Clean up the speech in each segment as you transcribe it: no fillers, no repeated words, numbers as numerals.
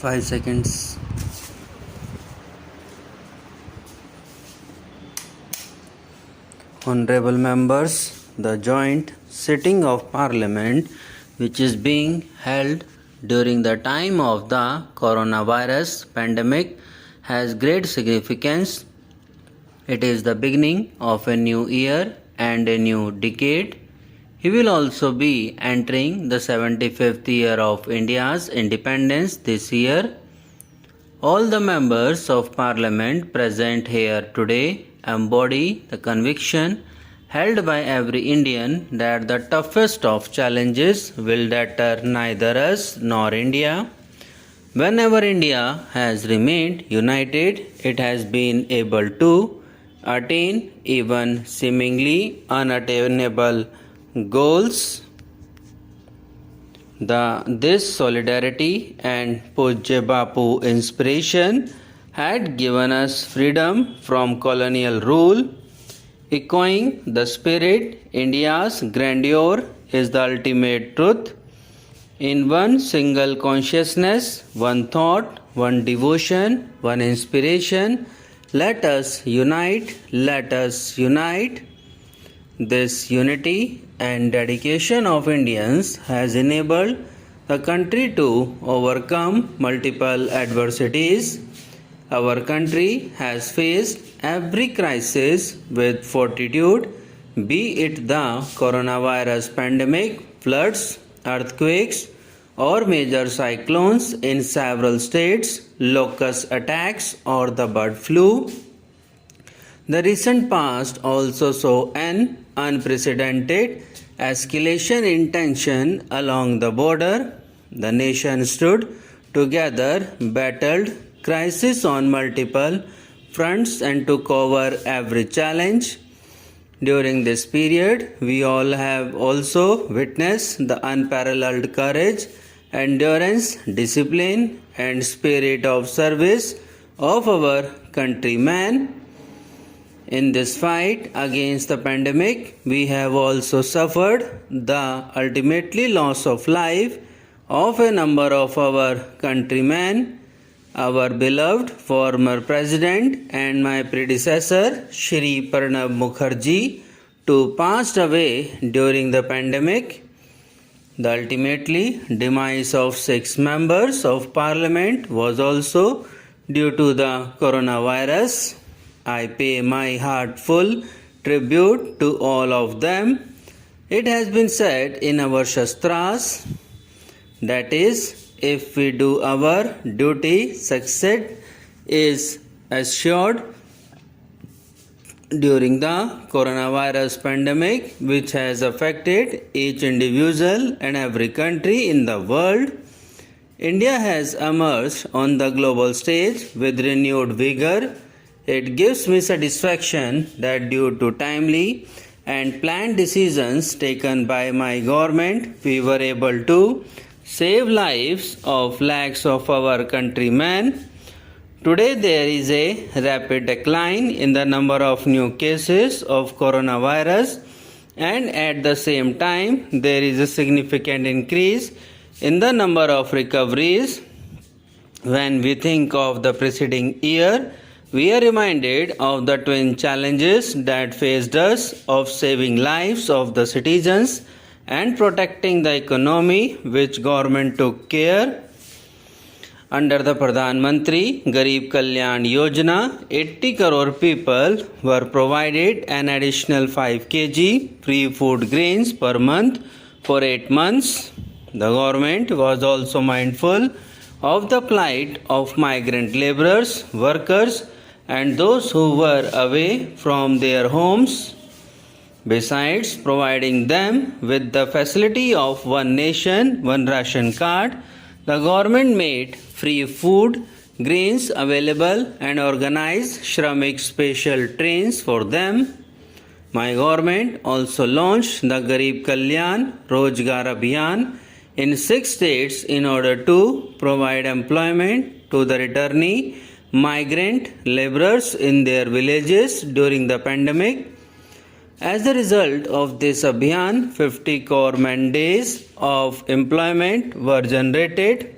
5 seconds. Honorable members, the joint sitting of Parliament, which is being held during the time of the coronavirus pandemic, has great significance. It is the beginning of a new year and a new decade. He will also be entering the 75th year of India's independence this year. All the members of Parliament present here today embody the conviction held by every Indian that the toughest of challenges will deter neither us nor India. Whenever India has remained united, it has been able to attain even seemingly unattainable goals. This solidarity and Pujya Bapu inspiration had given us freedom from colonial rule. Echoing the spirit, India's grandeur is the ultimate truth. In one single consciousness, one thought, one devotion, one inspiration, let us unite, let us unite. This unity and dedication of Indians has enabled the country to overcome multiple adversities. Our country has faced every crisis with fortitude, be it the coronavirus pandemic, floods, earthquakes, or major cyclones in several states, locust attacks, or the bird flu. The recent past also saw an unprecedented escalation in tension along the border. The nation stood together, battled crisis on multiple fronts, and took over every challenge. During this period, we all have also witnessed the unparalleled courage, endurance, discipline, and spirit of service of our countrymen. In this fight against the pandemic, we have also suffered the ultimately loss of life of a number of our countrymen. Our beloved former president and my predecessor, Shri Pranab Mukherjee, too passed away during the pandemic. The ultimately demise of 6 members of parliament was also due to the coronavirus. I pay my heartful tribute to all of them. It has been said in our Shastras, that is, if we do our duty, success is assured. During the coronavirus pandemic, which has affected each individual and every country in the world, India has emerged on the global stage with renewed vigor. It gives me satisfaction that due to timely and planned decisions taken by my government, we were able to save lives of lakhs of our countrymen. Today there is a rapid decline in the number of new cases of coronavirus, and at the same time there is a significant increase in the number of recoveries. When we think of the preceding year, we are reminded of the twin challenges that faced us of saving lives of the citizens and protecting the economy, which government took care. Under the Pradhan Mantri Garib Kalyan Yojana, 80 crore people were provided an additional 5 kg free food grains per month for 8 months. The government was also mindful of the plight of migrant laborers, workers, and those who were away from their homes. Besides providing them with the facility of one nation, one ration card, the government made free food, grains available and organized Shramik special trains for them. My government also launched the Garib Kalyan Rozgar Abhiyan in 6 states in order to provide employment to the returnee migrant laborers in their villages during the pandemic. As a result of this Abhiyan, 50 crore man days of employment were generated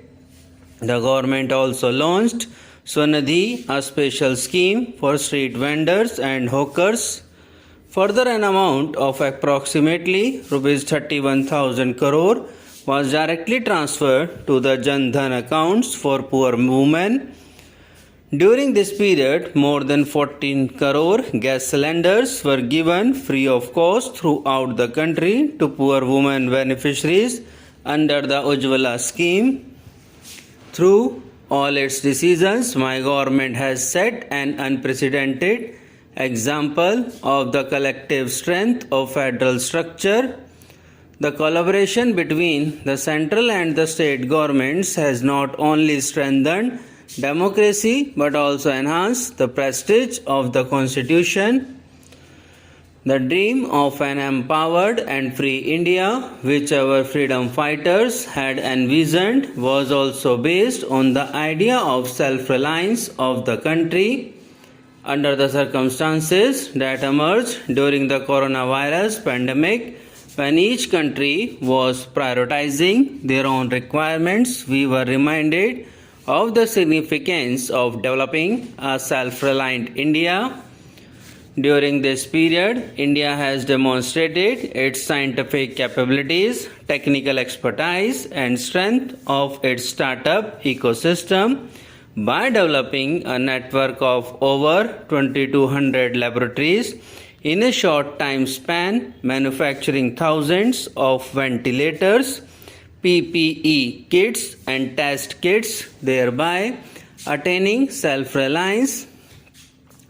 The government also launched Swanidhi, a special scheme for street vendors and hawkers. Further, an amount of approximately Rs 31,000 crore was directly transferred to the Jan Dhan accounts for poor women. During this period, more than 14 crore gas cylinders were given free of cost throughout the country to poor women beneficiaries under the Ujjwala scheme. Through all its decisions, my government has set an unprecedented example of the collective strength of federal structure. The collaboration between the central and the state governments has not only strengthened democracy but also enhanced the prestige of the constitution. The dream of an empowered and free India, which our freedom fighters had envisioned, was also based on the idea of self-reliance of the country. Under the circumstances that emerged during the coronavirus pandemic, when each country was prioritizing their own requirements, we were reminded of the significance of developing a self-reliant India. During this period, India has demonstrated its scientific capabilities, technical expertise, and strength of its startup ecosystem by developing a network of over 2,200 laboratories in a short time span, manufacturing thousands of ventilators, PPE kits, and test kits, thereby attaining self-reliance.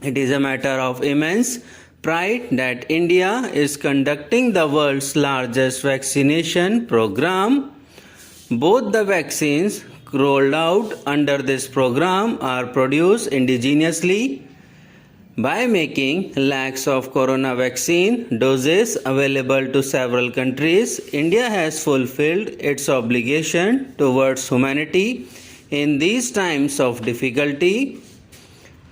It is a matter of immense pride that India is conducting the world's largest vaccination program. Both the vaccines rolled out under this program are produced indigenously. By making lakhs of corona vaccine doses available to several countries, India has fulfilled its obligation towards humanity in these times of difficulty.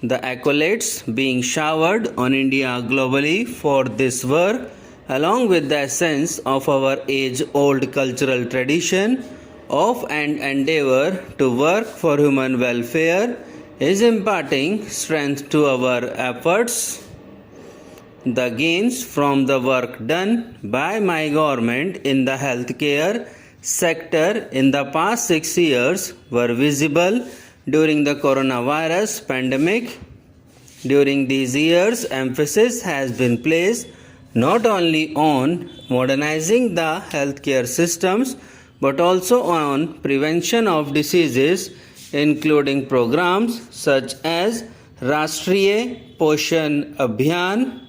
The accolades being showered on India globally for this work, along with the essence of our age-old cultural tradition of an endeavor to work for human welfare, is imparting strength to our efforts. The gains from the work done by my government in the healthcare sector in the past 6 years were visible during the coronavirus pandemic. During these years, emphasis has been placed not only on modernizing the healthcare systems but also on prevention of diseases, including programs such as Rashtriya Poshan Abhiyan,